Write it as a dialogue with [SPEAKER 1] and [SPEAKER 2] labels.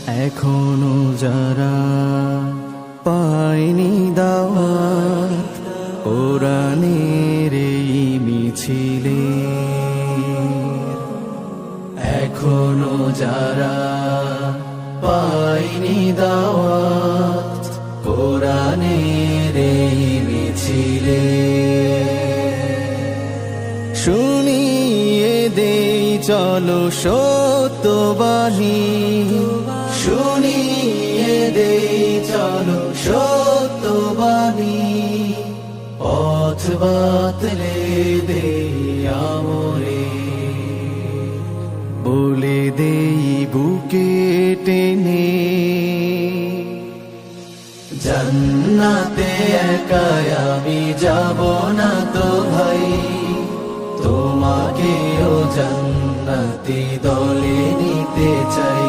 [SPEAKER 1] এখনো যারা পায়নি দাওয়াত কোরআনের এই মিছিলে, এখনো যারা পায়নি দাওয়াত কোরআনের এই মিছিলে, শুনিয়ে দেই চলো সত্যবাণী, শুনিয়ে দেই চলো সত্যবাণী, পথ বাতলে দেই আমরে, বলে দেই বুকে টেনে, জান্নাতে একাই আমি যাব না তো ভাই, তোমাকেও জান্নাতি দলে নিতে চাই।